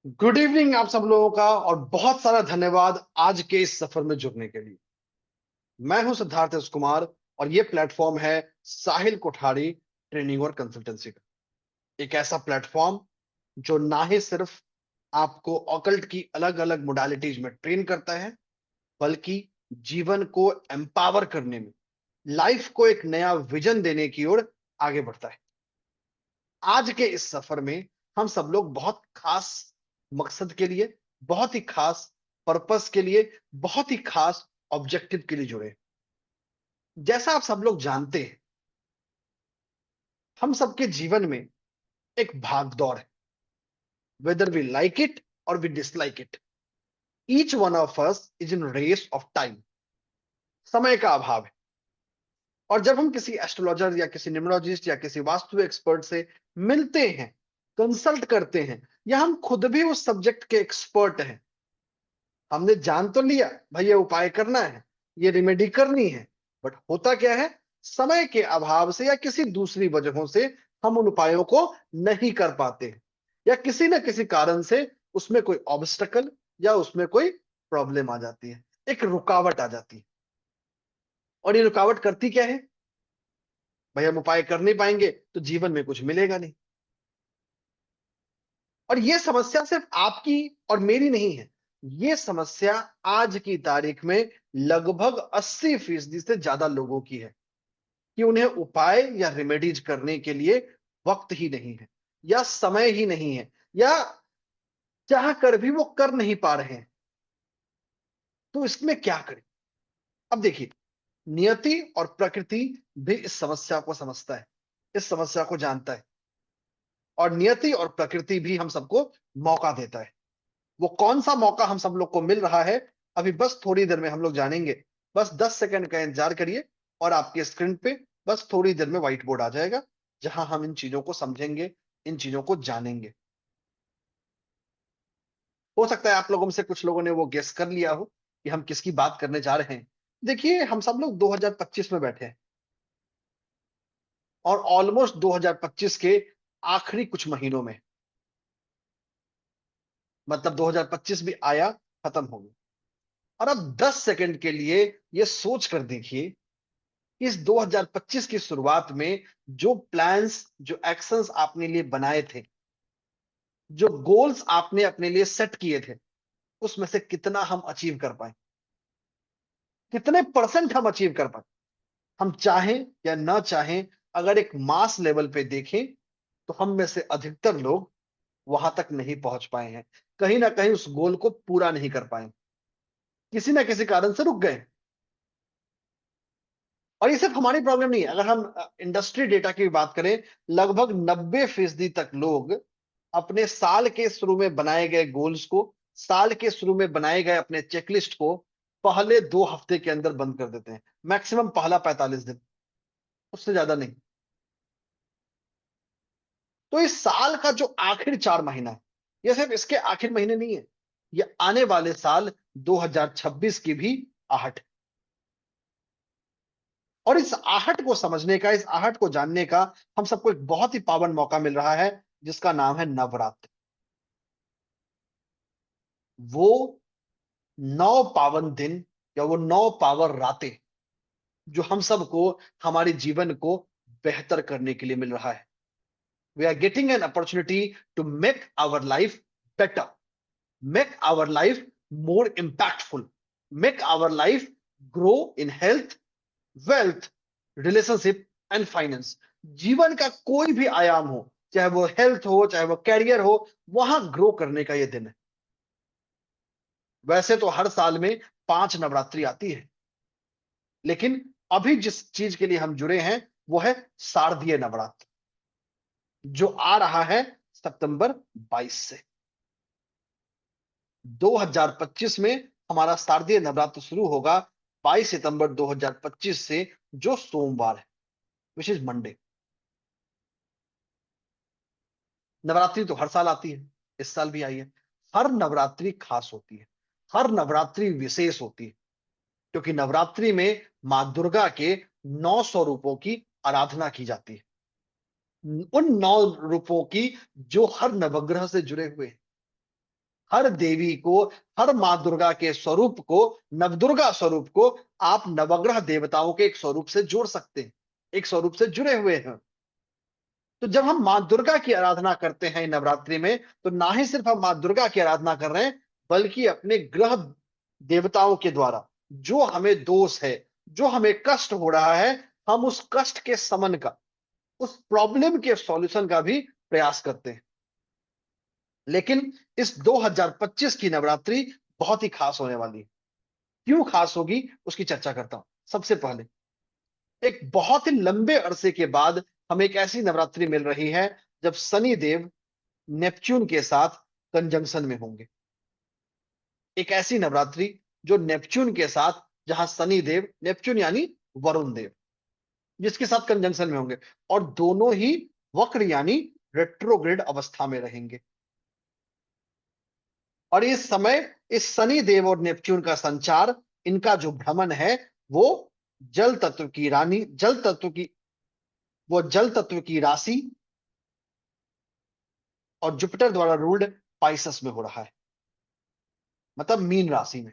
Good evening आप सब लोगों का और बहुत सारा धन्यवाद आज के इस सफर में जुड़ने के लिए। मैं हूं सिद्धार्थ एस कुमार और ये प्लेटफॉर्म है साहिल कोठारी ट्रेनिंग और कंसल्टेंसी का। एक ऐसा प्लेटफॉर्म जो ना ही सिर्फ आपको ऑकल्ट की अलग अलग मोडालिटीज में ट्रेन करता है, बल्कि जीवन को एम्पावर करने में, लाइफ को एक नया विजन देने की ओर आगे बढ़ता है। आज के इस सफर में हम सब लोग बहुत खास मकसद के लिए, बहुत ही खास पर्पस के लिए, बहुत ही खास ऑब्जेक्टिव के लिए जुड़े। जैसा आप सब लोग जानते हैं, हम सबके जीवन में एक भाग दौड़ है। वेदर वी लाइक इट और we dislike it, each one of us is in race of time. समय का अभाव है। और जब हम किसी एस्ट्रोलॉजर या किसी न्यूमरोलॉजिस्ट या किसी वास्तु एक्सपर्ट से मिलते हैं, कंसल्ट करते हैं, या हम खुद भी उस सब्जेक्ट के एक्सपर्ट हैं, हमने जान तो लिया भाई ये उपाय करना है, ये रेमेडी करनी है, बट होता क्या है, समय के अभाव से या किसी दूसरी वजहों से हम उन उपायों को नहीं कर पाते हैं, या किसी न किसी कारण से उसमें कोई ऑब्स्टकल या उसमें कोई प्रॉब्लम आ जाती है, एक रुकावट आ जाती है। और ये रुकावट करती क्या है, भाई हम उपाय कर नहीं पाएंगे तो जीवन में कुछ मिलेगा नहीं। और ये समस्या सिर्फ आपकी और मेरी नहीं है, ये समस्या आज की तारीख में लगभग 80% से ज्यादा लोगों की है कि उन्हें उपाय या रेमेडीज करने के लिए वक्त ही नहीं है, या समय ही नहीं है, या चाह कर भी वो कर नहीं पा रहे हैं। तो इसमें क्या करें? अब देखिए, नियति और प्रकृति भी इस समस्या को समझता है, इस समस्या को जानता है। और नियति और प्रकृति भी हम सबको मौका देता है। वो कौन सा मौका हम सब लोग को मिल रहा है, अभी बस थोड़ी देर में हम लोग जानेंगे। बस 10 सेकंड का इंतजार करिए और आपके स्क्रीन पे बस थोड़ी देर में व्हाइट बोर्ड आ जाएगा, जहां हम इन चीजों को समझेंगे, इन चीजों को जानेंगे। हो सकता है आप लोगों में से कुछ लोगों ने वो गेस कर लिया हो कि हम किसकी बात करने जा रहे हैं। देखिए, हम सब लोग 2025 में बैठे हैं और ऑलमोस्ट 2025 के आखिरी कुछ महीनों में, मतलब 2025 भी आया, खत्म हो गया। और अब 10 सेकंड के लिए ये सोच कर देखिए, इस 2025 की शुरुआत में जो प्लान्स, जो एक्शंस आपने लिए बनाए थे, जो गोल्स आपने अपने लिए सेट किए थे, उसमें से कितना हम अचीव कर पाए, कितने परसेंट हम अचीव कर पाए। हम चाहें या ना चाहें, अगर एक मास लेवल पे देखें, तो हम में से अधिकतर लोग वहां तक नहीं पहुंच पाए हैं, कहीं ना कहीं उस गोल को पूरा नहीं कर पाए, किसी ना किसी कारण से रुक गए। और ये सिर्फ हमारी प्रॉब्लम नहीं है। अगर हम इंडस्ट्री डेटा की बात करें, लगभग 90% तक लोग अपने साल के शुरू में बनाए गए गोल्स को, साल के शुरू में बनाए गए अपने चेकलिस्ट को पहले 2 हफ्ते के अंदर बंद कर देते हैं, मैक्सिमम पहला 45 दिन, उससे ज्यादा नहीं। तो इस साल का जो आखिर 4 महीना है, ये सिर्फ इसके आखिर महीने नहीं है, ये आने वाले साल 2026 की भी आहट है। और इस आहट को समझने का, इस आहट को जानने का हम सबको एक बहुत ही पावन मौका मिल रहा है, जिसका नाम है नवरात्र। वो 9 पावन दिन या वो 9 पावन रातें जो हम सबको, हमारे जीवन को बेहतर करने के लिए मिल रहा है। We are getting an opportunity to make our life better, make our life more impactful, make our life grow in health, wealth, relationship and finance. जीवन का कोई भी आयाम हो, चाहे वो हेल्थ हो, चाहे वो कैरियर हो, वहां ग्रो करने का ये दिन है। वैसे तो हर साल में 5 नवरात्रि आती है, लेकिन अभी जिस चीज के लिए हम जुड़े हैं वो है शारदीय नवरात्र, जो आ रहा है सितंबर 22 से। 2025 में हमारा शारदीय नवरात्र शुरू होगा 22 सितंबर 2025 से, जो सोमवार है, विच इज मंडे। नवरात्रि तो हर साल आती है, इस साल भी आई है। हर नवरात्रि खास होती है, हर नवरात्रि विशेष होती है, क्योंकि नवरात्रि में मां दुर्गा के 900 रूपों की आराधना की जाती है। उन 9 रूपों की जो हर नवग्रह से जुड़े हुए हैं। हर देवी को, हर माँ दुर्गा के स्वरूप को, नवदुर्गा स्वरूप को आप नवग्रह देवताओं के एक स्वरूप से जोड़ सकते हैं, एक स्वरूप से जुड़े हुए हैं। तो जब हम माँ दुर्गा की आराधना करते हैं नवरात्रि में, तो ना ही सिर्फ हम माँ दुर्गा की आराधना कर रहे हैं, बल्कि अपने ग्रह देवताओं के द्वारा जो हमें दोष है, जो हमें कष्ट हो रहा है, हम उस कष्ट के समन का, उस प्रॉब्लम के सॉल्यूशन का भी प्रयास करते हैं। लेकिन इस 2025 की नवरात्रि बहुत ही खास होने वाली है। क्यों खास होगी उसकी चर्चा करता हूं। सबसे पहले, एक बहुत ही लंबे अरसे के बाद हमें एक ऐसी नवरात्रि मिल रही है जब शनि देव नेपच्यून के साथ कंजंक्शन में होंगे। एक ऐसी नवरात्रि जो नेपच्यून के साथ, जहां शनि देव, नेपच्यून यानी वरुण देव, जिसके साथ कंजंक्शन में होंगे और दोनों ही वक्र यानी रेट्रोग्रेड अवस्था में रहेंगे। और इस समय इस शनि देव और नेपच्यून का संचार, इनका जो भ्रमण है, वो जल तत्व की रानी, जल तत्व की राशि और जुपिटर द्वारा रूल्ड पाइसस में हो रहा है, मतलब मीन राशि में।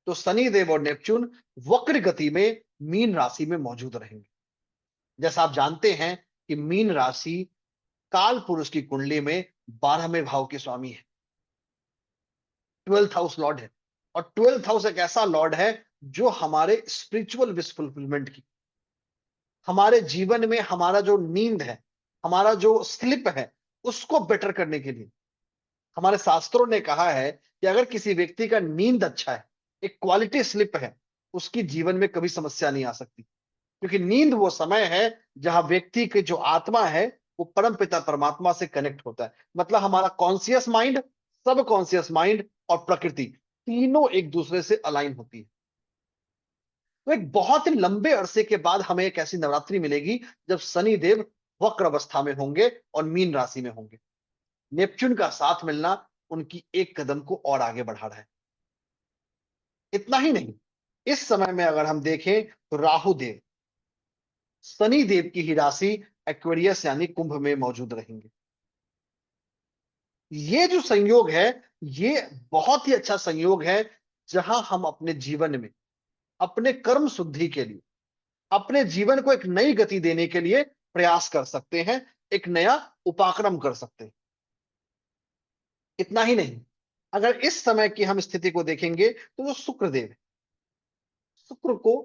तो शनि देव और नेपच्यून वक्र गति में मीन राशि में मौजूद रहेंगे। जैसा आप जानते हैं कि मीन राशि काल पुरुष की कुंडली में 12वें भाव के स्वामी है, 12th हाउस लॉर्ड है। और 12th हाउस एक ऐसा लॉर्ड है जो हमारे स्पिरिचुअल विश फुलफिलमेंट की, हमारे जीवन में हमारा जो नींद है, हमारा जो स्लिप है, उसको बेटर करने के लिए, हमारे शास्त्रों ने कहा है कि अगर किसी व्यक्ति का नींद अच्छा है, एक क्वालिटी स्लिप है, उसकी जीवन में कभी समस्या नहीं आ सकती। क्योंकि नींद वो समय है जहां व्यक्ति की जो आत्मा है वो परम पिता परमात्मा से कनेक्ट होता है। मतलब हमारा कॉन्शियस माइंड, सब कॉन्शियस माइंड और प्रकृति तीनों एक दूसरे से अलाइन होती है। तो एक बहुत ही लंबे अरसे के बाद हमें एक ऐसी नवरात्रि मिलेगी जब शनि देव वक्र अवस्था में होंगे और मीन राशि में होंगे। नेपच्यून का साथ मिलना उनकी एक कदम को और आगे बढ़ा रहा है। इतना ही नहीं, इस समय में अगर हम देखें तो राहु देव शनि देव की ही राशि एक्वेरियस यानी कुंभ में मौजूद रहेंगे। ये जो संयोग है, ये बहुत ही अच्छा संयोग है, जहां हम अपने जीवन में, अपने कर्म शुद्धि के लिए, अपने जीवन को एक नई गति देने के लिए प्रयास कर सकते हैं, एक नया उपाक्रम कर सकते हैं। इतना ही नहीं, अगर इस समय की हम स्थिति को देखेंगे तो जो शुक्रदेव है, शुक्र को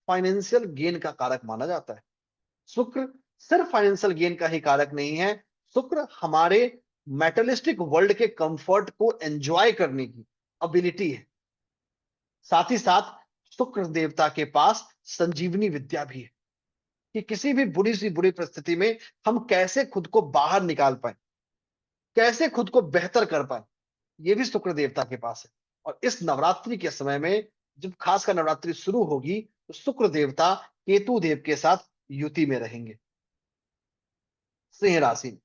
फाइनेंशियल गेन का कारक माना जाता है। शुक्र सिर्फ फाइनेंशियल गेन का ही कारक नहीं है, शुक्र हमारे मेटलिस्टिक वर्ल्ड के कंफर्ट को एंजॉय करने की एबिलिटी है। साथ ही साथ शुक्र देवता के पास संजीवनी विद्या भी है कि किसी भी बुरी सी बुरी परिस्थिति में हम कैसे खुद को बाहर निकाल पाए, कैसे खुद को बेहतर कर पाए, ये भी शुक्र देवता के पास है। और इस नवरात्रि के समय में, जब खासकर नवरात्रि शुरू होगी, तो शुक्र देवता केतु देव के साथ युति में रहेंगे, सिंह राशि में।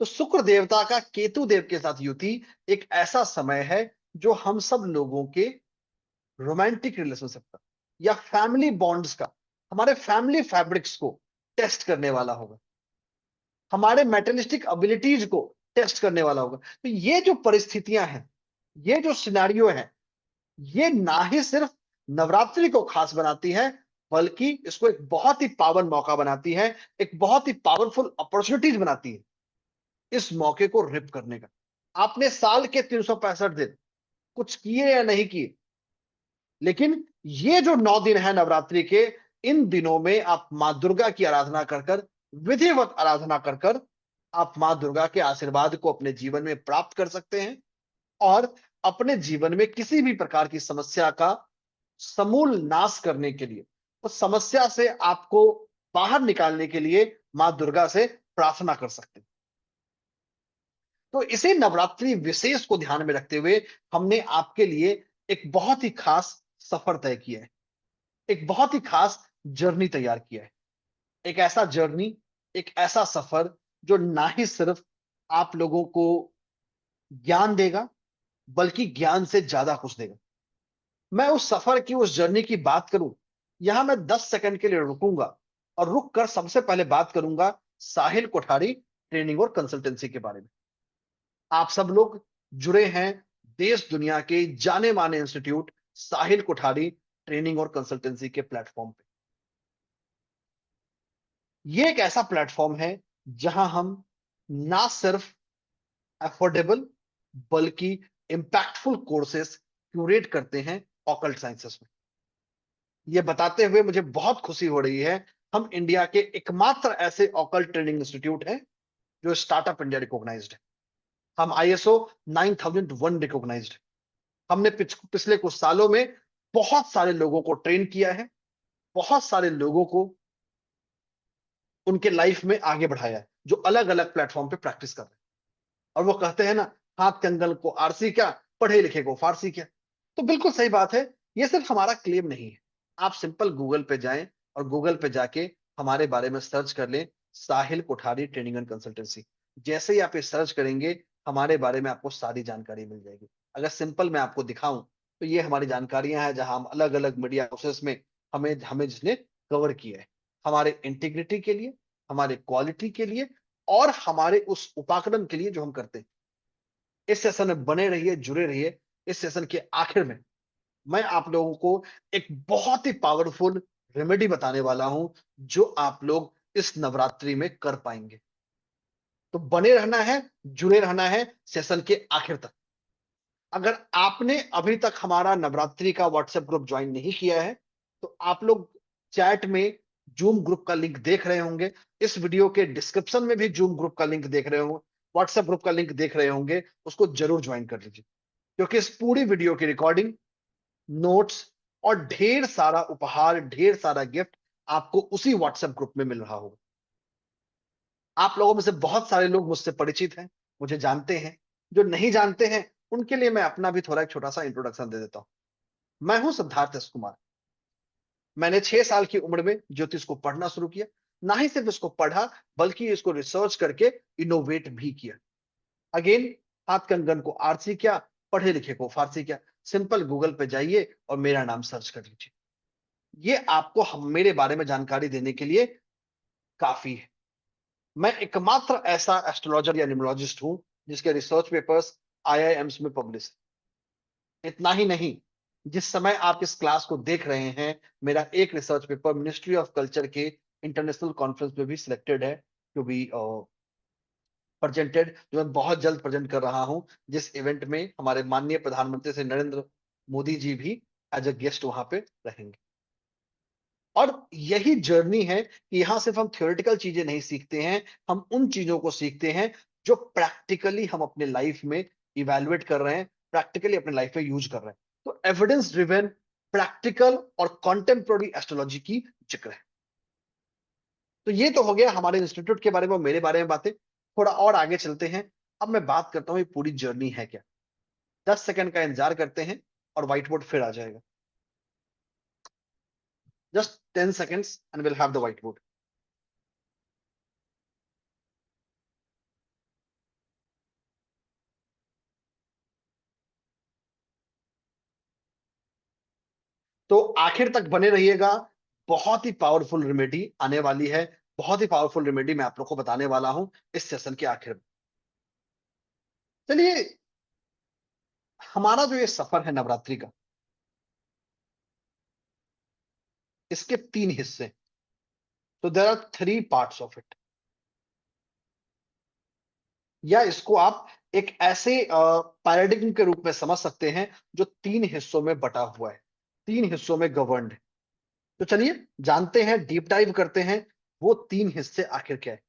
तो शुक्र देवता का केतु देव के साथ युति एक ऐसा समय है जो हम सब लोगों के रोमांटिक रिलेशनशिप का या फैमिली बॉन्ड्स का, हमारे फैमिली फैब्रिक्स को टेस्ट करने वाला होगा, हमारे मेटलिस्टिक एबिलिटीज को टेस्ट करने वाला होगा। तो ये जो परिस्थितियां हैं, ये जो सिनारियो है, ये ना ही सिर्फ नवरात्रि को खास बनाती है, बल्कि इसको एक बहुत ही पावन मौका बनाती है, एक बहुत ही पावरफुल अपॉर्चुनिटीज बनाती है इस मौके को रिप करने का। आपने साल के 365 दिन कुछ किए या नहीं किए, लेकिन ये जो 9 दिन है नवरात्रि के, इन दिनों में आप मां दुर्गा की आराधना कर कर, विधिवत आराधना कर कर, आप मां दुर्गा के आशीर्वाद को अपने जीवन में प्राप्त कर सकते हैं और अपने जीवन में किसी भी प्रकार की समस्या का समूल नाश करने के लिए, उस समस्या से आपको बाहर निकालने के लिए मां दुर्गा से प्रार्थना कर सकते हैं। तो इसे नवरात्रि विशेष को ध्यान में रखते हुए हमने आपके लिए एक बहुत ही खास सफर तय किया है, एक बहुत ही खास जर्नी तैयार किया है। एक ऐसा जर्नी, एक ऐसा सफर जो ना ही सिर्फ आप लोगों को ज्ञान देगा, बल्कि ज्ञान से ज्यादा कुछ देगा। मैं उस सफर की, उस जर्नी की बात करूं, यहां मैं 10 सेकंड के लिए रुकूंगा और रुक कर सबसे पहले बात करूंगा साहिल कोठारी ट्रेनिंग और कंसल्टेंसी के बारे में। आप सब लोग जुड़े हैं देश दुनिया के जाने माने इंस्टीट्यूट साहिल कोठारी ट्रेनिंग और कंसल्टेंसी के प्लेटफॉर्म पे। ये एक ऐसा प्लेटफॉर्म है जहां हम ना सिर्फ अफोर्डेबल बल्कि इंपैक्टफुल कोर्सेस क्यूरेट करते हैं ऑकल्ट साइंसेस में। ये बताते हुए मुझे बहुत खुशी हो रही है, हम इंडिया के एकमात्र ऐसे ऑकल्ट ट्रेनिंग इंस्टीट्यूट हैं जो स्टार्टअप इंडिया रिकॉग्नाइज्ड है। हम आईएसओ 9001 रिकॉग्नाइज्ड है। हमने पिछले कुछ सालों में बहुत सारे लोगों को ट्रेन किया है, बहुत सारे लोगों को उनके लाइफ में आगे बढ़ाया है जो अलग अलग प्लेटफॉर्म पे प्रैक्टिस कर रहे हैं। और वो कहते हैं ना, हाथ कंगन को आरसी क्या, पढ़े लिखे को फारसी क्या। तो बिल्कुल सही बात है, ये सिर्फ हमारा क्लेम नहीं है। आप सिंपल गूगल पे जाएं और गूगल पे जाके हमारे बारे में सर्च कर लें, साहिल कोठारी ट्रेनिंग एंड कंसल्टेंसी। जैसे ही आप ये सर्च करेंगे हमारे बारे में आपको सारी जानकारी मिल जाएगी। अगर सिंपल मैं आपको दिखाऊं तो ये हमारी जानकारियां हैं जहां हम अलग अलग मीडिया हाउसेस में हमें हमें जिसने कवर किया है, हमारे इंटीग्रिटी के लिए, हमारे क्वालिटी के लिए और हमारे उस उपाकरण के लिए जो हम करते हैं। इस सेशन में बने रहिए, जुड़े रहिए। इस सेशन के आखिर में मैं आप लोगों को एक बहुत ही पावरफुल रेमेडी बताने वाला हूं जो आप लोग इस नवरात्रि में कर पाएंगे। तो बने रहना है, जुड़े रहना है सेशन के आखिर तक। अगर आपने अभी तक हमारा नवरात्रि का व्हाट्सएप ग्रुप ज्वाइन नहीं किया है तो आप लोग चैट में जूम ग्रुप का लिंक देख रहे होंगे, इस वीडियो के डिस्क्रिप्शन में भी जूम ग्रुप का लिंक देख रहे होंगे, व्हाट्सएप ग्रुप का लिंक देख रहे होंगे, उसको जरूर ज्वाइन कर लीजिए। क्योंकि इस पूरी वीडियो की रिकॉर्डिंग, नोट्स और ढेर सारा उपहार, ढेर सारा गिफ्ट आपको उसी व्हाट्सएप ग्रुप में मिल रहा होगा। आप लोगों में से बहुत सारे लोग मुझसे परिचित हैं, मुझे जानते हैं। जो नहीं जानते हैं उनके लिए मैं अपना भी थोड़ा एक छोटा सा इंट्रोडक्शन दे देता हूं। मैं हूं सिद्धार्थ एस कुमार। मैंने 6 साल की उम्र में ज्योतिष को पढ़ना शुरू किया। ना ही सिर्फ इसको पढ़ा बल्कि इसको रिसर्च करके इनोवेट भी किया। अगेन, हाथ कंगन को आरसी क्या, पढ़े लिखे को फारसी क्या। सिंपल गूगल पे जाइए और मेरा नाम सर्च कर लीजिए। ये आपको मेरे बारे में जानकारी देने के लिए काफी है। मैं एकमात्र ऐसा एस्ट्रोलॉजर या न्यूमरोलॉजिस्ट हूं जिसके रिसर्च पेपर्स आईआईएम्स में पब्लिश है। इतना ही नहीं, जिस समय आप इस क्लास को देख रहे हैं मेरा एक research paper ministry of culture के इंटरनेशनल कॉन्फ्रेंस में भी सिलेक्टेड है टू बी प्रेजेंटेड, जो मैं बहुत जल्द प्रेजेंट कर रहा हूं, जिस इवेंट में हमारे माननीय प्रधानमंत्री से नरेंद्र मोदी जी भी एज अ गेस्ट वहां पे रहेंगे। और यही जर्नी है कि यहां सिर्फ हम थ्योरेटिकल चीजें नहीं सीखते हैं, हम उन चीजों को सीखते हैं जो प्रैक्टिकली हम अपने लाइफ में इवेलुएट कर रहे हैं, प्रैक्टिकली अपने लाइफ में यूज कर रहे हैं। तो एविडेंस ड्रिवन, प्रैक्टिकल और कॉन्टेम्पोररी एस्ट्रोलॉजी की जिक्र है। तो ये तो हो गया हमारे इंस्टीट्यूट के बारे में, मेरे बारे में बातें। थोड़ा और आगे चलते हैं। अब मैं बात करता हूं ये पूरी जर्नी है क्या। 10 सेकंड का इंतजार करते हैं और व्हाइट बोर्ड फिर आ जाएगा। Just 10 seconds and we'll have the whiteboard. तो आखिर तक बने रहिएगा, बहुत ही पावरफुल रेमेडी आने वाली है। बहुत ही पावरफुल रेमेडी मैं आप लोग को बताने वाला हूं इस सेशन के आखिर में। चलिए, हमारा जो ये सफर है नवरात्रि का, इसके 3 हिस्से। तो there are 3 parts of it. या इसको आप एक ऐसे पैराडिग्म के रूप में समझ सकते हैं जो 3 हिस्सों में बटा हुआ है, 3 हिस्सों में गवर्नड है। तो चलिए जानते हैं, डीप डाइव करते हैं वो 3 हिस्से आखिर क्या है।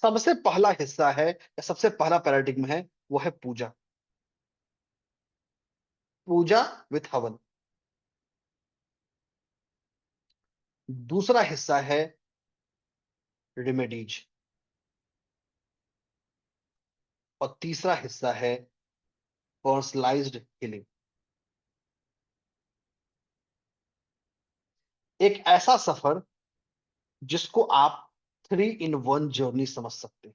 सबसे पहला हिस्सा है या सबसे पहला पैराडिग्म है वो है पूजा। पूजा विथ हवन। दूसरा हिस्सा है रेमेडीज। और तीसरा हिस्सा है पर्सनलाइज्ड हीलिंग। एक ऐसा सफर जिसको आप 3 in 1 जर्नी समझ सकते हैं।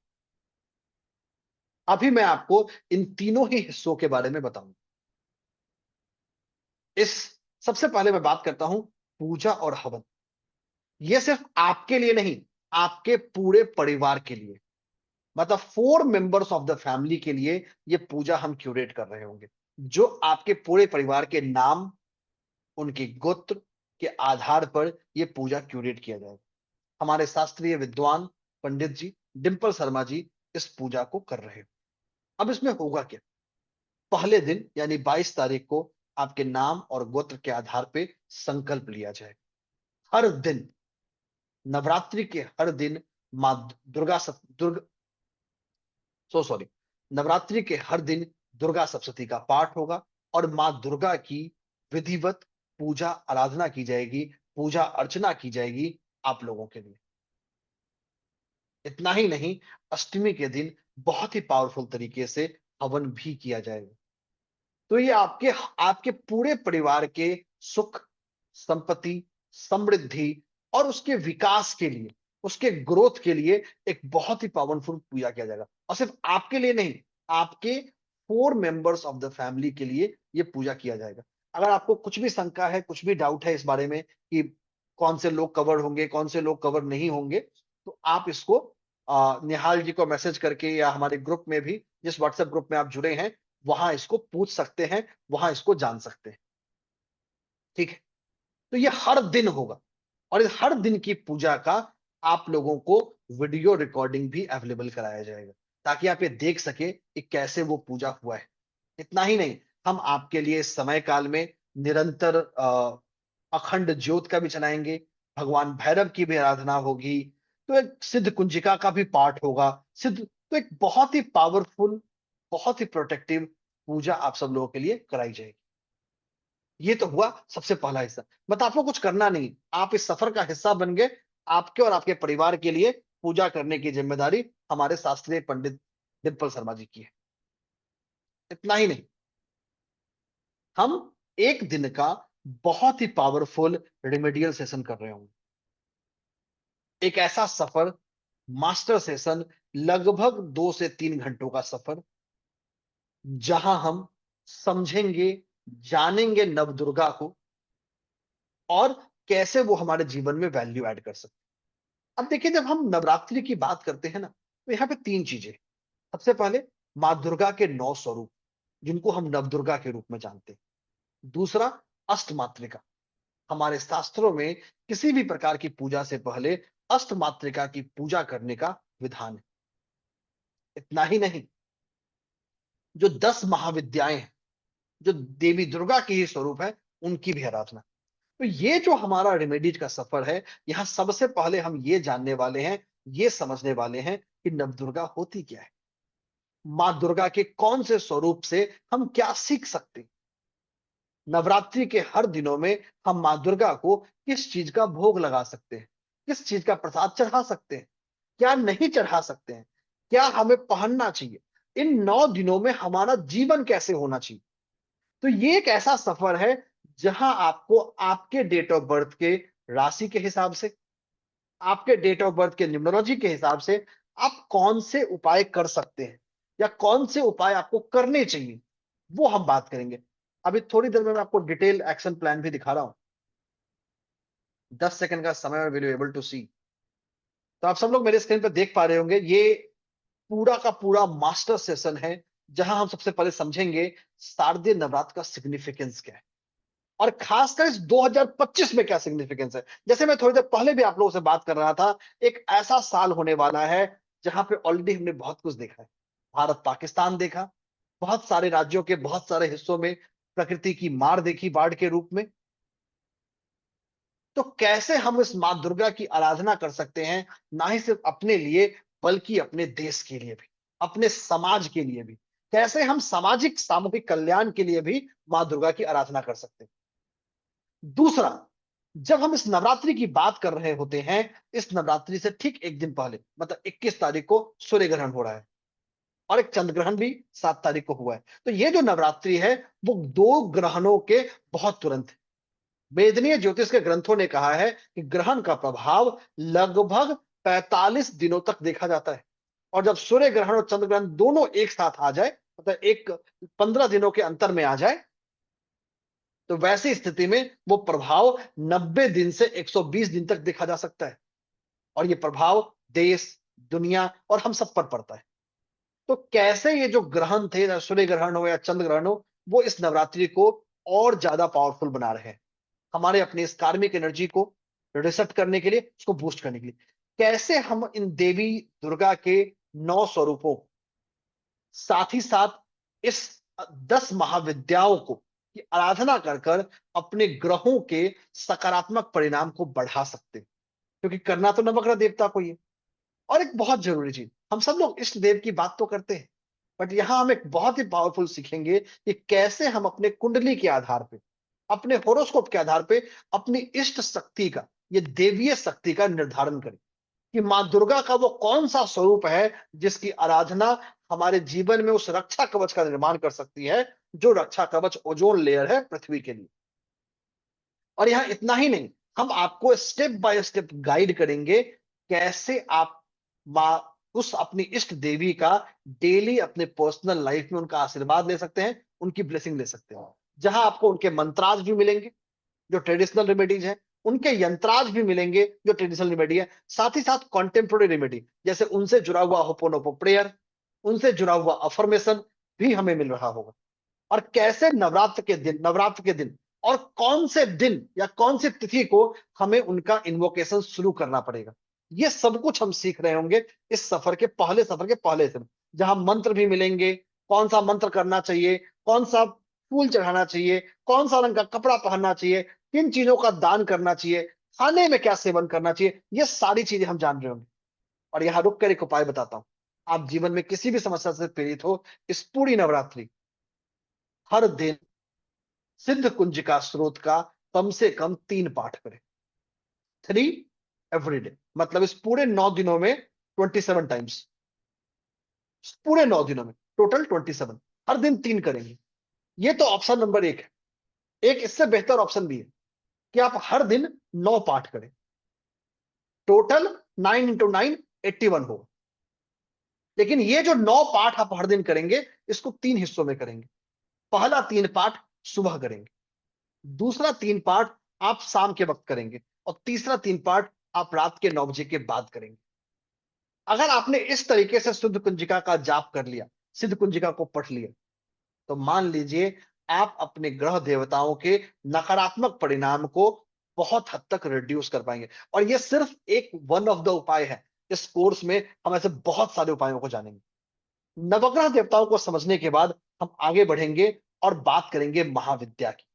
अभी मैं आपको इन तीनों ही हिस्सों के बारे में बताऊंगा। इस सबसे पहले मैं बात करता हूं पूजा और हवन। यह सिर्फ आपके लिए नहीं, आपके पूरे परिवार के लिए, मतलब 4 मेंबर्स ऑफ द फैमिली के लिए यह पूजा हम क्यूरेट कर रहे होंगे। जो आपके पूरे परिवार के नाम, उनके गोत्र के आधार पर ये पूजा क्यूरेट किया जाएगा। हमारे शास्त्रीय विद्वान पंडित जी डिंपल शर्मा जी इस पूजा को कर रहे हैं। अब इसमें होगा क्या? पहले दिन यानी 22 तारीख को आपके नाम और गोत्र के आधार पे संकल्प लिया जाएगा। हर दिन, नवरात्रि के हर दिन माँ दुर्गा सप दुर्ग सो सॉरी नवरात्रि के हर दिन दुर्गा सप्तशती का पाठ होगा और माँ दुर्गा की विधिवत पूजा आराधना की जाएगी, पूजा अर्चना की जाएगी आप लोगों के लिए। इतना ही नहीं, अष्टमी के दिन बहुत ही पावरफुल तरीके से हवन भी किया जाएगा। तो ये आपके आपके पूरे परिवार के सुख, संपत्ति, समृद्धि और उसके विकास के लिए, उसके ग्रोथ के लिए एक बहुत ही पावरफुल पूजा किया जाएगा। और सिर्फ आपके लिए नहीं, आपके 4 मेंबर्स ऑफ द फैमिली के लिए ये पूजा किया जाएगा। अगर आपको कुछ भी शंका है, कुछ भी डाउट है इस बारे में कि कौन से लोग कवर होंगे, कौन से लोग कवर नहीं होंगे, तो आप इसको निहाल जी को मैसेज करके या हमारे ग्रुप में भी, जिस व्हाट्सएप ग्रुप में आप जुड़े हैं, वहां इसको पूछ सकते हैं, वहां इसको जान सकते हैं। ठीक है? तो ये हर दिन होगा और इस हर दिन की पूजा का आप लोगों को वीडियो रिकॉर्डिंग भी अवेलेबल कराया जाएगा, ताकि आप ये देख सके कि कैसे वो पूजा हुआ है। इतना ही नहीं, हम आपके लिए इस समय काल में निरंतर अखंड ज्योत का भी चलाएंगे, भगवान भैरव की भी आराधना होगी, तो एक सिद्ध कुंजिका का भी पाठ होगा। सिद्ध तो एक बहुत ही पावरफुल, बहुत ही प्रोटेक्टिव पूजा आप सब लोगों के लिए कराई जाएगी। ये तो हुआ सबसे पहला हिस्सा। मतलब आपको कुछ करना नहीं, आप इस सफर का हिस्सा बन गए। आपके और आपके परिवार के लिए पूजा करने की जिम्मेदारी हमारे शास्त्रीय पंडित डिम्पल शर्मा जी की है। इतना ही नहीं, हम एक दिन का बहुत ही पावरफुल रेमेडियल सेशन कर रहे होंगे। एक ऐसा सफर, मास्टर सेशन, लगभग 2 से 3 घंटों का सफर, जहां हम समझेंगे, जानेंगे नवदुर्गा को और कैसे वो हमारे जीवन में वैल्यू ऐड कर सकते हैं। अब देखिए, जब हम नवरात्रि की बात करते हैं ना, तो यहाँ पे 3 चीजें। सबसे पहले, माँ दुर्गा के 9 स्वरूप, जिनको हम नवदुर्गा के रूप में जानते हैं। दूसरा, अष्टमात्रिका। हमारे शास्त्रों में किसी भी प्रकार की पूजा से पहले अष्टमात्रिका की पूजा करने का विधान है। इतना ही नहीं, जो 10 महाविद्याएं हैं, जो देवी दुर्गा की ही स्वरूप है, उनकी भी आराधना। तो ये जो हमारा रेमेडीज का सफर है, यहाँ सबसे पहले हम ये जानने वाले हैं, ये समझने वाले हैं कि नवदुर्गा होती क्या है, माँ दुर्गा के कौन से स्वरूप से हम क्या सीख सकते हैं। नवरात्रि के हर दिनों में हम माँ दुर्गा को किस चीज का भोग लगा सकते हैं, किस चीज का प्रसाद चढ़ा सकते हैं, क्या नहीं चढ़ा सकते हैं, क्या हमें पहनना चाहिए, इन 9 दिनों में हमारा जीवन कैसे होना चाहिए। तो ये एक ऐसा सफर है जहां आपको आपके डेट ऑफ बर्थ के राशि के हिसाब से, आपके डेट ऑफ बर्थ के न्यूमरोलॉजी के हिसाब से आप कौन से उपाय कर सकते हैं या कौन से उपाय आपको करने चाहिए, वो हम बात करेंगे। अभी थोड़ी देर में मैं आपको डिटेल एक्शन प्लान भी दिखा रहा हूं। 10 सेकंड का समय, विल यू एबल टू सी। तो आप सब लोग मेरे स्क्रीन पर देख पा रहे होंगे, ये पूरा का पूरा मास्टर सेशन है, जहां हम सबसे पहले समझेंगे शारदीय नवरात्र का सिग्निफिकेंस क्या है और खासकर इस 2025 में क्या सिग्निफिकेंस है। जैसे मैं थोड़ी देर पहले भी आप लोगों से बात कर रहा था, एक ऐसा साल होने वाला है जहां पे ऑलरेडी हमने बहुत कुछ देखा है। भारत पाकिस्तान देखा, बहुत सारे राज्यों के बहुत सारे हिस्सों में प्रकृति की मार देखी बाढ़ के रूप में। तो कैसे हम इस माँ दुर्गा की आराधना कर सकते हैं, ना ही सिर्फ अपने लिए बल्कि अपने देश के लिए भी, अपने समाज के लिए भी। कैसे हम सामाजिक सामूहिक कल्याण के लिए भी माँ दुर्गा की आराधना कर सकते हैं। दूसरा, जब हम इस नवरात्रि की बात कर रहे होते हैं, इस नवरात्रि से ठीक एक दिन पहले मतलब 21 तारीख को सूर्य ग्रहण हो रहा है और एक चंद्र ग्रहण भी 7 तारीख को हुआ है। तो ये जो नवरात्रि है, वो 2 ग्रहणों के बहुत तुरंत है। वेदनीय ज्योतिष के ग्रंथों ने कहा है कि ग्रहण का प्रभाव लगभग 45 दिनों तक देखा जाता है। और जब सूर्य ग्रहण और चंद्र ग्रहण दोनों एक साथ आ जाए, मतलब एक 15 दिनों के अंतर में आ जाए, तो वैसी स्थिति में वो प्रभाव 90 दिन से 120 दिन तक देखा जा सकता है। और ये प्रभाव देश, दुनिया और हम सब पर पड़ता है। तो कैसे ये जो ग्रहण थे, सूर्य ग्रहण हो या चंद्र ग्रहण हो, वो इस नवरात्रि को और ज्यादा पावरफुल बना रहे हैं, हमारे अपने इस कार्मिक एनर्जी को रिसेट करने के लिए, उसको बूस्ट करने के लिए। कैसे हम इन देवी दुर्गा के 9 स्वरूपों, साथ ही साथ इस 10 महाविद्याओं को की आराधना कर कर अपने ग्रहों के सकारात्मक परिणाम को बढ़ा सकते हैं, क्योंकि करना तो नवग्रह देवता को ही है। और एक बहुत जरूरी चीज, हम सब लोग इष्ट देव की बात तो करते हैं, बट यहां हम एक बहुत ही पावरफुल सीखेंगे कि कैसे हम अपने कुंडली के आधार पे, अपने होरोस्कोप के आधार पे अपनी इष्ट शक्ति का, ये देवीय शक्ति का निर्धारण करें कि मां दुर्गा का वो कौन सा स्वरूप है जिसकी आराधना हमारे जीवन में उस रक्षा कवच का निर्माण कर सकती है, जो रक्षा कवच ओजोन लेयर है पृथ्वी के लिए। और यहां इतना ही नहीं, हम आपको स्टेप बाय स्टेप गाइड करेंगे कैसे आप मां उस अपनी इष्ट देवी का डेली अपने पर्सनल लाइफ में उनका आशीर्वाद ले सकते हैं, उनकी ब्लेसिंग ले सकते हैं, जहां आपको उनके मंत्राज भी मिलेंगे जो ट्रेडिशनल रेमेडीज है, उनके यंत्राज भी मिलेंगे जो ट्रेडिशनल रेमेडी है, साथ ही साथ कॉन्टेम्पोररी रेमेडी जैसे उनसे जुड़ा हुआ होपोनोपो प्रेयर, उनसे जुड़ा हुआ अफर्मेशन भी हमें मिल रहा होगा। और कैसे नवरात्र के दिन और कौन से दिन या कौन सी तिथि को हमें उनका इन्वोकेशन शुरू करना पड़ेगा, ये सब कुछ हम सीख रहे होंगे इस सफर के पहले से, जहां मंत्र भी मिलेंगे, कौन सा मंत्र करना चाहिए, कौन सा फूल चढ़ाना चाहिए, कौन सा रंग का कपड़ा पहनना चाहिए, किन चीजों का दान करना चाहिए, खाने में क्या सेवन करना चाहिए, ये सारी चीजें हम जान रहे होंगे। और यहाँ रुक कर एक उपाय बताता हूं, आप जीवन में किसी भी समस्या से पीड़ित हो, इस पूरी नवरात्रि हर दिन सिद्ध कुंजिका स्रोत का कम से कम 3 पाठ करें। 3 एवरी डे, मतलब इस पूरे 9 दिनों में 27 टाइम्स, पूरे 9 दिनों में टोटल 27, हर दिन 3 करेंगे। ये तो ऑप्शन नंबर 1 है। एक इससे बेहतर ऑप्शन भी है कि आप हर दिन 9 पाठ करें, टोटल 9 × 9 = 81 होगा। लेकिन ये जो 9 पाठ आप हर दिन करेंगे, इसको 3 हिस्सों में करेंगे। पहला 3 पाठ सुबह करेंगे, दूसरा 3 पाठ आप शाम के वक्त करेंगे, और तीसरा 3 पाठ आप रात के 9 बजे के बाद करेंगे। अगर आपने इस तरीके से शुद्ध कुंजिका का जाप कर लिया, सिद्ध कुंजिका को पढ़ लिया, तो मान लीजिए आप अपने ग्रह देवताओं के नकारात्मक परिणाम को बहुत हद तक रिड्यूस कर पाएंगे। और ये सिर्फ एक वन ऑफ द उपाय है, इस कोर्स में हम ऐसे बहुत सारे उपायों को जानेंगे। नवग्रह देवताओं को समझने के बाद हम आगे बढ़ेंगे और बात करेंगे महाविद्या की,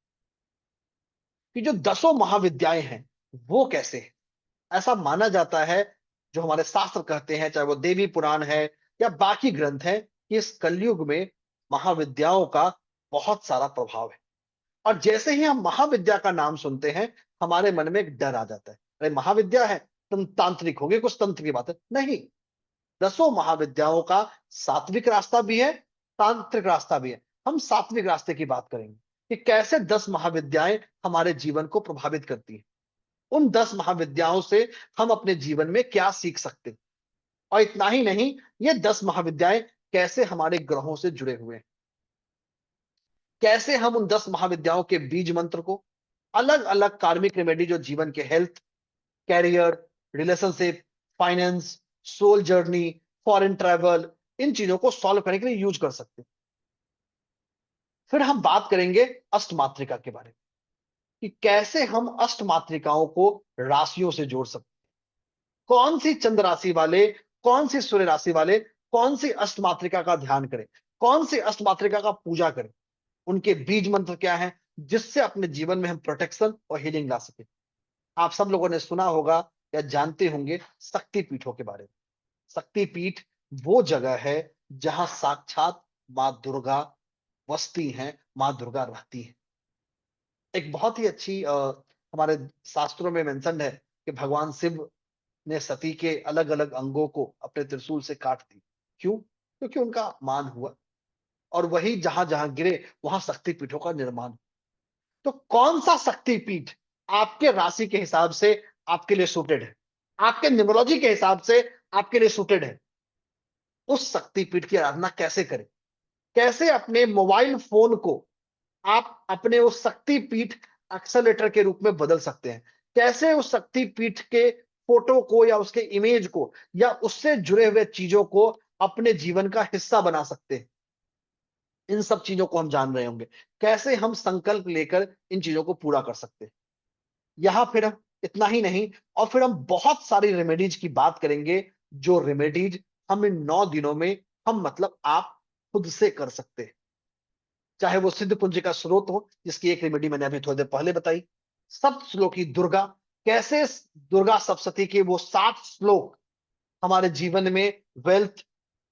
कि जो 10 महाविद्याएं हैं वो कैसे है। ऐसा माना जाता है, जो हमारे शास्त्र कहते हैं, चाहे वो देवी पुराण है या बाकी ग्रंथ है, कि इस कलयुग में महाविद्याओं का बहुत सारा प्रभाव है। और जैसे ही हम महाविद्या का नाम सुनते हैं, हमारे मन में एक डर आ जाता है, अरे महाविद्या है, तुम तांत्रिक होगे, कुछ तंत्र की बात है। नहीं, 10 महाविद्याओं का सात्विक रास्ता भी है, तांत्रिक रास्ता भी है। हम सात्विक रास्ते की बात करेंगे कि कैसे 10 महाविद्याएं हमारे जीवन को प्रभावित करती हैं, उन 10 महाविद्याओं से हम अपने जीवन में क्या सीख सकते हैं। और इतना ही नहीं, ये 10 महाविद्याएं कैसे हमारे ग्रहों से जुड़े हुए हैं, कैसे हम उन 10 महाविद्याओं के बीज मंत्र को, अलग अलग कार्मिक रेमेडी जो जीवन के health, career, relationship, finance, soul journey, foreign travel, इन चीजों को सॉल्व करने के लिए यूज कर सकते हैं। फिर हम बात करेंगे अष्टमात्रिका के बारे में, कि कैसे हम अष्टमात्रिकाओं को राशियों से जोड़ सकते हैं, कौन सी चंद्र राशि वाले, कौन सी सूर्य राशि वाले, कौन सी अष्टमात्रिका का ध्यान करें, कौन सी अष्टमात्रिका का पूजा करें, उनके बीज मंत्र क्या है, जिससे अपने जीवन में हम प्रोटेक्शन और हीलिंग ला सके। आप सब लोगों ने सुना होगा या जानते होंगे शक्ति पीठों के बारे में। शक्ति पीठ वो जगह है जहां साक्षात माँ दुर्गा बसती हैं, माँ दुर्गा रहती है। एक बहुत ही अच्छी हमारे शास्त्रों में मेंशन है कि भगवान शिव ने सती के अलग अलग अंगों को अपने त्रिशूल से काट दी। क्यों? क्योंकि उनका अपमान हुआ, और वही जहां जहां गिरे वहां शक्ति पीठों का निर्माण। तो कौन सा शक्ति पीठ आपके राशि के हिसाब से आपके लिए सूटेड है, आपके न्यूमरोलॉजी के हिसाब से आपके लिए सूटेड है, उस शक्ति पीठ की आराधना कैसे करें, कैसे अपने मोबाइल फोन को आप अपने उस शक्ति पीठ एक्सेलेटर के रूप में बदल सकते हैं, कैसे उस शक्ति पीठ के फोटो को या उसके इमेज को या उससे जुड़े हुए चीजों को अपने जीवन का हिस्सा बना सकते हैं। इन सब चीजों को हम जान रहे होंगे, कैसे हम संकल्प लेकर इन चीजों को पूरा कर सकते हैं। यहाँ फिर इतना ही नहीं, और फिर हम बहुत सारी रेमेडीज की बात करेंगे, जो रेमेडीज हम इन 9 दिनों में हम मतलब आप खुद से कर सकते हैं। चाहे वो सिद्ध पुंज का स्रोत हो, जिसकी एक रेमेडी मैंने अभी थोड़ी देर पहले बताई, सप्तश्लोकी दुर्गा, कैसे दुर्गा सप्तशती के वो 7 श्लोक हमारे जीवन में वेल्थ,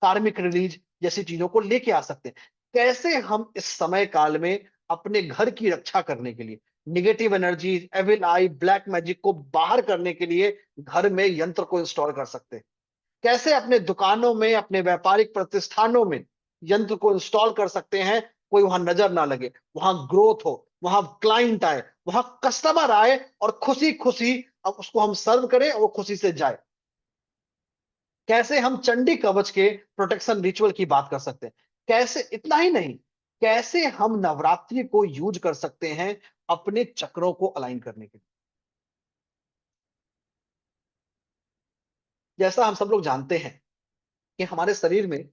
कार्मिक रिलीज जैसी चीजों को लेके आ सकते हैं। कैसे हम इस समय काल में अपने घर की रक्षा करने के लिए, निगेटिव एनर्जी, एविल आई, ब्लैक मैजिक को बाहर करने के लिए घर में यंत्र को इंस्टॉल कर सकते हैं। कैसे अपने दुकानों में, अपने व्यापारिक प्रतिष्ठानों में यंत्र को इंस्टॉल कर सकते हैं, कोई वहां नजर ना लगे, वहां ग्रोथ हो, वहां क्लाइंट आए, वहां कस्टमर आए और खुशी खुशी अब उसको हम सर्व करें और वो खुशी से जाए। कैसे हम चंडी कवच के प्रोटेक्शन रिचुअल की बात कर सकते हैं। कैसे, इतना ही नहीं, कैसे हम नवरात्रि को यूज कर सकते हैं अपने चक्रों को अलाइन करने के लिए। जैसा हम सब लोग जानते हैं कि हमारे शरीर में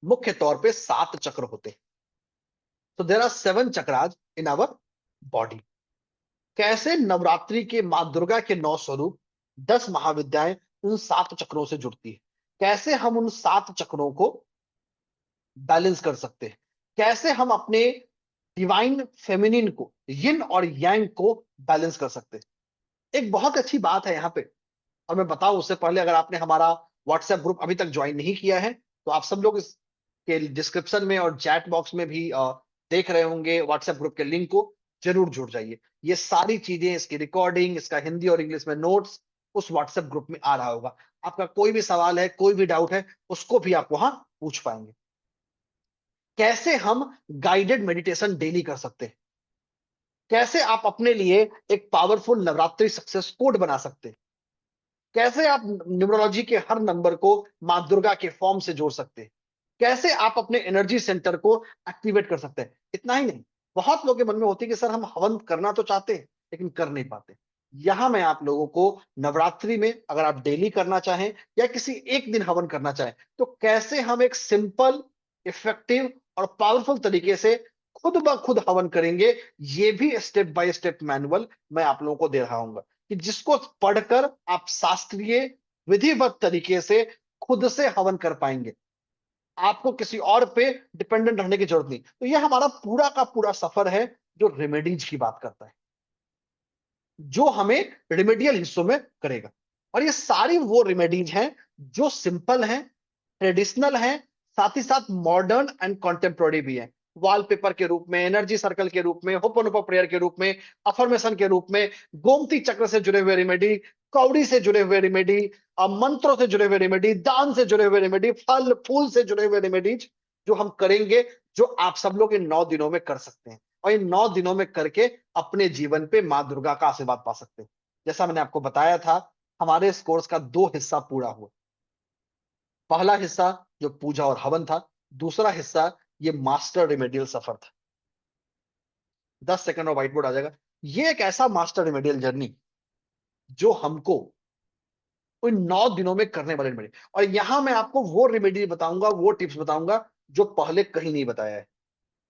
मुख्य तौर पे 7 चक्र होते हैं। तो there are 7 chakras in our body. कैसे नवरात्रि के मां दुर्गा के 9 स्वरूप, 10 महाविद्याएं उन 7 चक्रों से जुड़ती है। कैसे हम उन 7 चक्रों को बैलेंस कर सकते हैं। कैसे हम अपने डिवाइन फेमिनिन को, यिन और यांग को बैलेंस कर सकते हैं। एक बहुत अच्छी बात है यहाँ पे, और मैं बताऊं उससे पहले, अगर आपने हमारा व्हाट्सएप ग्रुप अभी तक ज्वाइन नहीं किया है, तो आप सब लोग इसके डिस्क्रिप्शन में और चैट बॉक्स में भी देख रहे होंगे व्हाट्सएप ग्रुप के लिंक को, जरूर जुड़ जाइए। ये सारी चीजें, इसकी रिकॉर्डिंग, इसका हिंदी और इंग्लिश में नोट्स उस व्हाट्सएप ग्रुप में आ रहा होगा। आपका कोई भी सवाल है, कोई भी डाउट है, उसको भी आप वहां पूछ पाएंगे। कैसे हम गाइडेड मेडिटेशन डेली कर सकते हैं। कैसे आप अपने लिए एक पावरफुल नवरात्रि सक्सेस कोड बना सकते हैं। कैसे आप न्यूमरोलॉजी के हर नंबर को मां दुर्गा के फॉर्म से जोड़ सकते हैं। कैसे आप अपने एनर्जी सेंटर को एक्टिवेट कर सकते हैं। इतना ही नहीं, बहुत लोगों के मन में होती है कि सर हम हवन करना तो चाहते हैं लेकिन कर नहीं पाते। यहां मैं आप लोगों को नवरात्रि में, अगर आप डेली करना चाहें या किसी एक दिन हवन करना चाहें, तो कैसे हम एक सिंपल, इफेक्टिव और पावरफुल तरीके से खुद ब खुद हवन करेंगे, ये भी स्टेप बाय स्टेप मैनुअल मैं आप लोगों को दे रहा हूं कि जिसको पढ़कर आप शास्त्रीय विधिवत तरीके से खुद से हवन कर पाएंगे। आपको किसी और पे डिपेंडेंट रहने की जरूरत नहीं। तो यह हमारा पूरा का पूरा सफर है जो रेमेडीज की बात करता है, जो हमें रेमेडियल हिस्सों में करेगा। और ये सारी वो रेमेडीज हैं जो सिंपल हैं, ट्रेडिशनल हैं, साथ ही साथ मॉडर्न एंड कॉन्टेम्पोररी भी हैं। वॉलपेपर के रूप में, एनर्जी सर्कल के रूप में, होपनोपो प्रेयर के रूप में, अफर्मेशन के रूप में, गोमती चक्र से जुड़े हुए रेमेडी, कौड़ी से जुड़े हुए रेमेडी, मंत्रों से जुड़े हुए रेमेडी, दान से जुड़े हुए रेमेडी, फल फूल से जुड़े हुए रेमेडीज जो हम करेंगे, जो आप सब लोग इन 9 दिनों में कर सकते हैं। और इन 9 दिनों में करके अपने जीवन पे मां दुर्गा का आशीर्वाद पा सकते हैं। जैसा मैंने आपको बताया था, हमारे इस कोर्स का 2 हिस्सा पूरा हुआ। पहला हिस्सा जो पूजा और हवन था, दूसरा हिस्सा ये मास्टर रिमेडियल सफर था। 10 सेकंड और व्हाइट बोर्ड आ जाएगा। ये एक ऐसा मास्टर रिमेडियल जर्नी जो हमको उन 9 दिनों में करने वाले रेमेडी, और यहां मैं आपको वो रेमेडी बताऊंगा, वो टिप्स बताऊंगा जो पहले कहीं नहीं बताया है।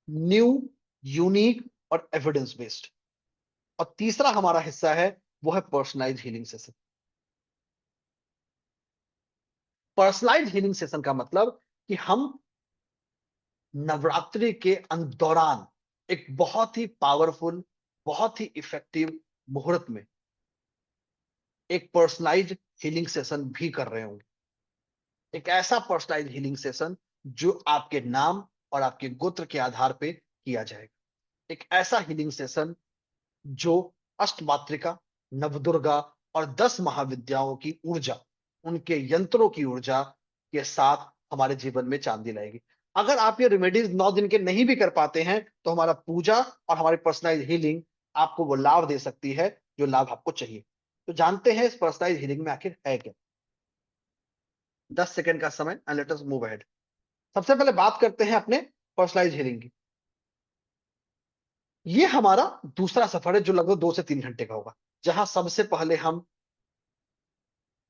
न्यू, यूनिक और एविडेंस बेस्ड। और तीसरा हमारा हिस्सा है, वो है personalise healing session. Personalise healing session का मतलब कि हम नवरात्रि के दौरान एक बहुत ही पावरफुल, बहुत ही इफेक्टिव मुहूर्त में एक पर्सनलाइज हीलिंग सेशन भी कर रहे होंगे। एक ऐसा पर्सनलाइज हीलिंग सेशन जो आपके नाम और आपके गोत्र के आधार पे किया जाएगा। एक ऐसा हीलिंग सेशन जो अष्टमात्रिका, नवदुर्गा और 10 महाविद्याओं की ऊर्जा, उनके यंत्रों की ऊर्जा के साथ हमारे जीवन में चांदी लाएगी। अगर आप ये रेमेडीज 9 दिन के नहीं भी कर पाते हैं, तो हमारा पूजा और हमारी पर्सनलाइज हीलिंग आपको वो लाभ दे सकती है जो लाभ आपको चाहिए। तो जानते हैं इस पर्सनलाइज हीलिंग में आखिर है क्या। 10 सेकंड का समय and let us move ahead. सबसे पहले बात करते हैं अपने पर्सनलाइज हीलिंग की। ये हमारा दूसरा सफर है जो लगभग 2 से 3 घंटे का होगा, जहां सबसे पहले हम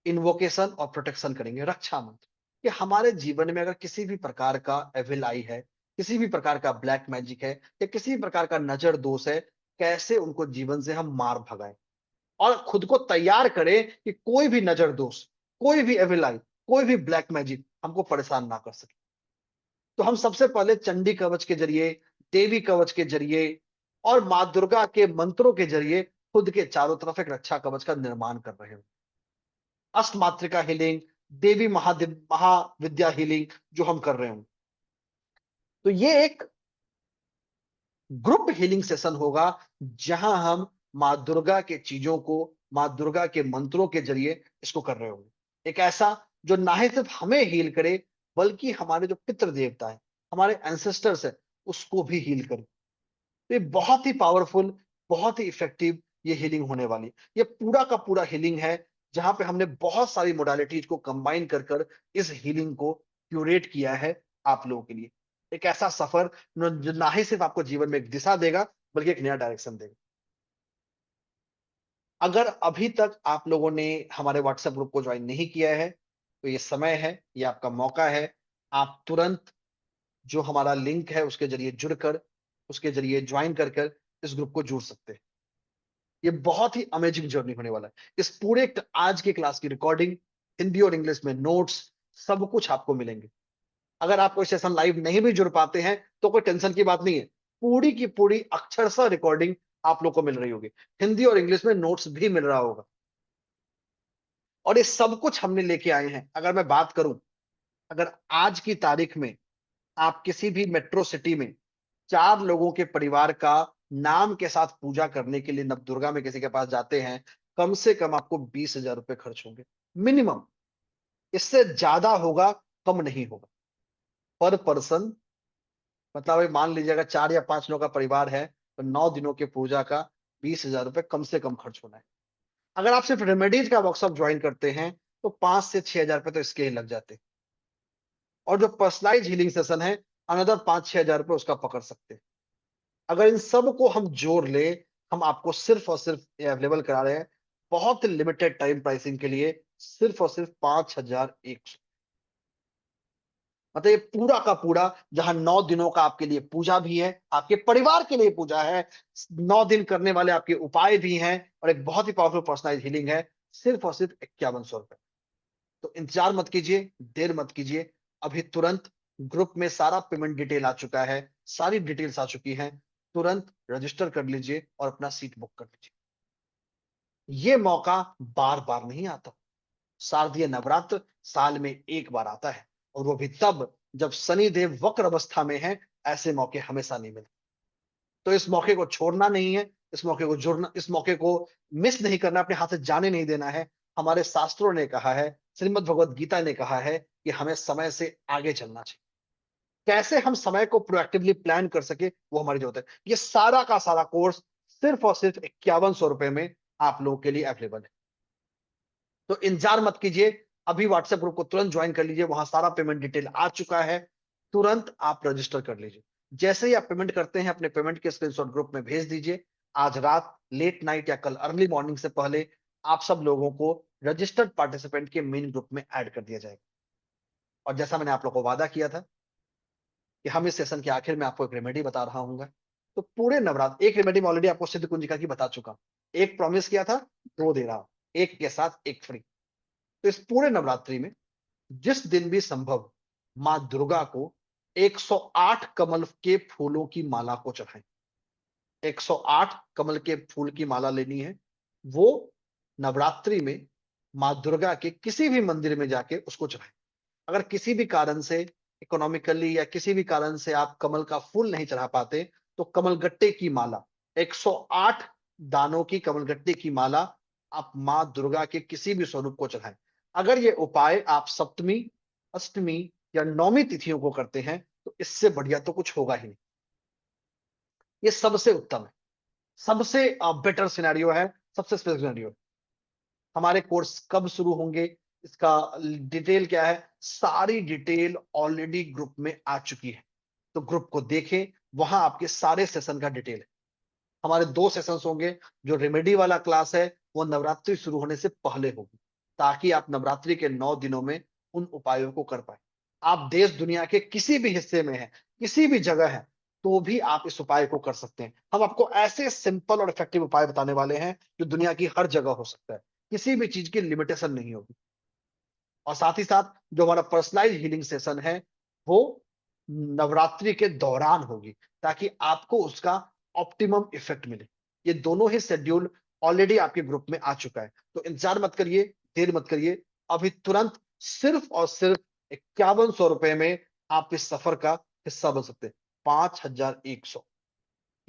इन्वोकेशन और प्रोटेक्शन करेंगे, रक्षा मंत्र। कि हमारे जीवन में अगर किसी भी प्रकार का एविल आई है, किसी भी प्रकार का ब्लैक मैजिक है या किसी भी प्रकार का नजर दोष है, कैसे उनको जीवन से हम मार भगाएं और खुद को तैयार करें कि कोई भी नजर दोष, कोई भी एविल आई, कोई भी ब्लैक मैजिक हमको परेशान ना कर सके। तो हम सबसे पहले चंडी कवच के जरिए, देवी कवच के जरिए और माँ दुर्गा के मंत्रों के जरिए खुद के चारों तरफ एक रक्षा कवच का निर्माण कर रहे हो। अष्टमात्रिका हीलिंग, देवी महाविद्या हीलिंग जो हम कर रहे हो, तो ये एक ग्रुप हीलिंग सेशन होगा जहां हम माँ दुर्गा के चीजों को, माँ दुर्गा के मंत्रों के जरिए इसको कर रहे होंगे। एक ऐसा जो ना ही सिर्फ हमें हील करे, बल्कि हमारे जो पितृ देवता है, हमारे एंसेस्टर्स है, उसको भी हील करे। तो ये बहुत ही पावरफुल, बहुत ही इफेक्टिव ये हीलिंग होने वाली है। ये पूरा का पूरा हीलिंग है जहां पे हमने बहुत सारी मोडालिटीज को कंबाइन कर कर इस हीलिंग को क्यूरेट किया है आप लोगों के लिए। एक ऐसा सफर जो ना ही सिर्फ आपको जीवन में एक दिशा देगा, बल्कि एक नया डायरेक्शन देगा। अगर अभी तक आप लोगों ने हमारे व्हाट्सएप ग्रुप को ज्वाइन नहीं किया है, तो ये समय है, ये आपका मौका है। आप तुरंत जो हमारा लिंक है उसके जरिए जुड़कर, उसके जरिए ज्वाइन कर कर इस ग्रुप को जुड़ सकते हैं। ये बहुत ही अमेजिंग जर्नी होने वाला है। इस पूरे आज की क्लास की रिकॉर्डिंग, हिंदी और इंग्लिश में नोट्स, सब कुछ आपको मिलेंगे। अगर आप कोई सेशन लाइव नहीं भी जुड़ पाते हैं तो कोई टेंशन की बात नहीं है, पूरी की पूरी अक्षरशः रिकॉर्डिंग आप लोग को मिल रही होगी। हिंदी और इंग्लिश में नोट्स भी मिल रहा होगा और ये सब कुछ हमने लेके आए हैं। अगर मैं बात करूं, अगर आज की तारीख में आप किसी भी मेट्रो सिटी में 4 लोगों के परिवार का नाम के साथ पूजा करने के लिए नवदुर्गा में किसी के पास जाते हैं, कम से कम आपको 20,000 रुपए खर्च होंगे मिनिमम। इससे ज्यादा होगा, कम नहीं होगा पर पर्सन। मतलब अभी मान लीजिए अगर 4 या 5 लोगों का परिवार है तो 9 दिनों के पूजा का 20,000 रुपए कम से कम खर्च होना है। अगर आप सिर्फ रेमेडीज का वर्कशॉप ज्वाइन करते हैं तो 5 से 6 हजार रुपए तो इसके ही लग जाते हैं। और जो पर्सनलाइज हीलिंग सेशन है, अनदर 5-6 हजार रुपए उसका पकड़ सकते हैं। अगर इन सब को हम जोड़ ले, हम आपको सिर्फ और सिर्फ अवेलेबल करा रहे हैं बहुत लिमिटेड टाइम प्राइसिंग के लिए, सिर्फ और सिर्फ 5,100। मतलब ये पूरा का पूरा, जहां 9 दिनों का आपके लिए पूजा भी है, आपके परिवार के लिए पूजा है, 9 दिन करने वाले आपके उपाय भी हैं और एक बहुत ही पावरफुल पर्सनलाइज हीलिंग है, सिर्फ और सिर्फ 5100 रुपए। तो इंतजार मत कीजिए, देर मत कीजिए, अभी तुरंत ग्रुप में सारा पेमेंट डिटेल आ चुका है, सारी डिटेल्स आ चुकी हैं। तुरंत रजिस्टर कर लीजिए और अपना सीट बुक कर लीजिए। ये मौका बार बार नहीं आता। शारदीय नवरात्र साल में एक बार आता है और वो भी तब जब शनिदेव वक्र अवस्था में है। ऐसे मौके हमेशा नहीं मिलते। तो इस मौके को छोड़ना नहीं है, इस मौके को जुड़ना, इस मौके को मिस नहीं करना, अपने हाथ से जाने नहीं देना है। हमारे शास्त्रों ने कहा है, श्रीमद् भगवत गीता ने कहा है कि हमें समय से आगे चलना चाहिए। कैसे हम समय को प्रोएक्टिवली प्लान कर सके, वो हमारी जरूरत है। ये सारा का सारा कोर्स सिर्फ और सिर्फ 5100 रुपए में आप लोगों के लिए अवेलेबल है। तो इंतजार मत कीजिए, अभी व्हाट्सएप ग्रुप को तुरंत ज्वाइन कर लीजिए, वहां सारा पेमेंट डिटेल आ चुका है। तुरंत आप रजिस्टर कर लीजिए। जैसे ही आप पेमेंट करते हैं, अपने पेमेंट के स्क्रीनशॉट ग्रुप में भेज दीजिए। आज रात लेट नाइट या कल अर्ली मॉर्निंग से पहले आप सब लोगों को रजिस्टर्ड पार्टिसिपेंट के मेन ग्रुप में ऐड कर दिया जाएगा। और जैसा मैंने आप लोगों को वादा किया था कि हम इस सेशन के आखिर में आपको एक रेमेडी बता रहा हूँ, तो पूरे नवरात्र एक रेमेडी मैं ऑलरेडी आपको सिद्ध कुंजिका की बता चुका हूं। एक प्रॉमिस किया था, दो दे रहा हूं, एक के साथ एक फ्री। तो इस पूरे नवरात्रि में जिस दिन भी संभव, मां दुर्गा को 108 कमल के फूलों की माला को चढ़ाएं। 108 कमल के फूल की माला लेनी है। वो नवरात्रि में मां दुर्गा के किसी भी मंदिर में जाके उसको चढ़ाएं। अगर किसी भी कारण से, इकोनॉमिकली या किसी भी कारण से आप कमल का फूल नहीं चढ़ा पाते, तो कमलगट्टे की माला, 108 दानों की कमलगट्टे की माला आप मां दुर्गा के किसी भी स्वरूप को चढ़ाएं। अगर ये उपाय आप सप्तमी, अष्टमी या नौमी तिथियों को करते हैं, तो इससे बढ़िया तो कुछ होगा ही नहीं। ये सबसे उत्तम है, सबसे बेटर सिनेरियो है, सबसे स्पेशल सिनेरियो है। हमारे कोर्स कब शुरू होंगे, इसका डिटेल क्या है, सारी डिटेल ऑलरेडी ग्रुप में आ चुकी है। तो ग्रुप को देखें, वहां आपके सारे सेशन का डिटेल है। हमारे 2 सेशंस होंगे। जो रेमेडी वाला क्लास है वो नवरात्रि शुरू होने से पहले होगी, ताकि आप नवरात्रि के 9 दिनों में उन उपायों को कर पाए। आप देश दुनिया के किसी भी हिस्से में हैं, किसी भी जगह हैं, तो भी आप इस उपाय को कर सकते हैं। हम आपको ऐसे सिंपल और इफेक्टिव उपाय बताने वाले हैं जो दुनिया की हर जगह हो सकता है। किसी भी चीज की लिमिटेशन नहीं होगी। और साथ ही साथ जो हमारा पर्सनलाइज हीलिंग सेशन है वो नवरात्रि के दौरान होगी, ताकि आपको उसका ऑप्टिमम इफेक्ट मिले। ये दोनों ही शेड्यूल ऑलरेडी आपके ग्रुप में आ चुका है, तो इंतजार मत करिए, देर मत करिए। अभी तुरंत सिर्फ और सिर्फ 5100 रुपए में आप इस सफर का हिस्सा बन सकते हैं। 5100।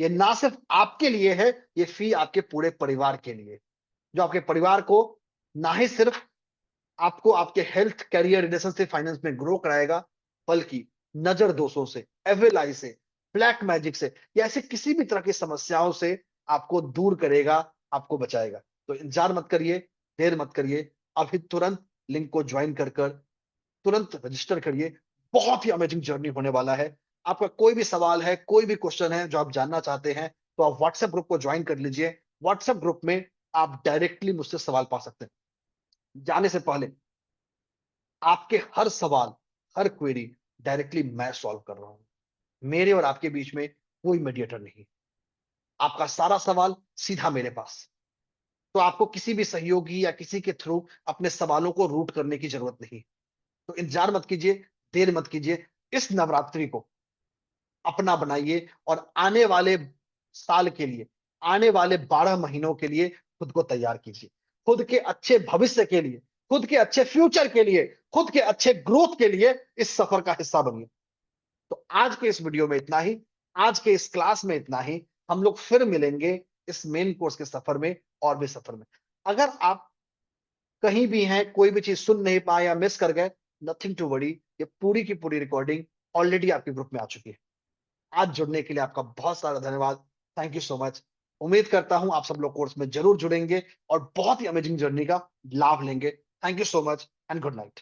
ये ना सिर्फ आपके लिए है, ये फी आपके पूरे परिवार के लिए, जो आपके परिवार को ना ही सिर्फ आपको आपके हेल्थ, करियर, रिलेशनशिप, फाइनेंस में ग्रो कराएगा, बल्कि नजर दोषों से, एविल आई से, ब्लैक मैजिक से, या ऐसे किसी भी तरह की समस्याओं से आपको दूर करेगा, आपको बचाएगा। तो इंतजार मत करिए, देर मत करिए, अभी तुरंत लिंक को ज्वाइन कर कर तुरंत रजिस्टर करिए। बहुत ही अमेजिंग जर्नी होने वाला है। आपका कोई भी सवाल है, कोई भी क्वेश्चन है जो आप जानना चाहते हैं, तो आप व्हाट्सएप ग्रुप को ज्वाइन कर लीजिए। व्हाट्सएप ग्रुप में आप डायरेक्टली मुझसे सवाल पा सकते हैं। जाने से पहले आपके हर सवाल, हर क्वेरी डायरेक्टली मैं सॉल्व कर रहा हूं। मेरे और आपके बीच में कोई मीडिएटर नहीं। आपका सारा सवाल सीधा मेरे पास। तो आपको किसी भी सहयोगी या किसी के थ्रू अपने सवालों को रूट करने की जरूरत नहीं। तो इंतजार मत कीजिए, देर मत कीजिए। इस नवरात्रि को अपना बनाइए और आने वाले साल के लिए, आने वाले 12 महीनों के लिए खुद को तैयार कीजिए। खुद के अच्छे भविष्य के लिए, खुद के अच्छे फ्यूचर के लिए, खुद के अच्छे ग्रोथ के लिए इस सफर का हिस्सा बनिए। तो आज के इस वीडियो में इतना ही, आज के इस क्लास में इतना ही। हम लोग फिर मिलेंगे इस मेन कोर्स के सफर में और भी सफर में। अगर आप कहीं भी हैं, कोई भी चीज सुन नहीं पाए या मिस कर गए, नथिंग टू वरी। ये पूरी की पूरी रिकॉर्डिंग ऑलरेडी आपके ग्रुप में आ चुकी है। आज जुड़ने के लिए आपका बहुत सारा धन्यवाद। Thank you so much. उम्मीद करता हूं आप सब लोग कोर्स में जरूर जुड़ेंगे और बहुत ही अमेजिंग जर्नी का लाभ लेंगे। Thank you so much and good night.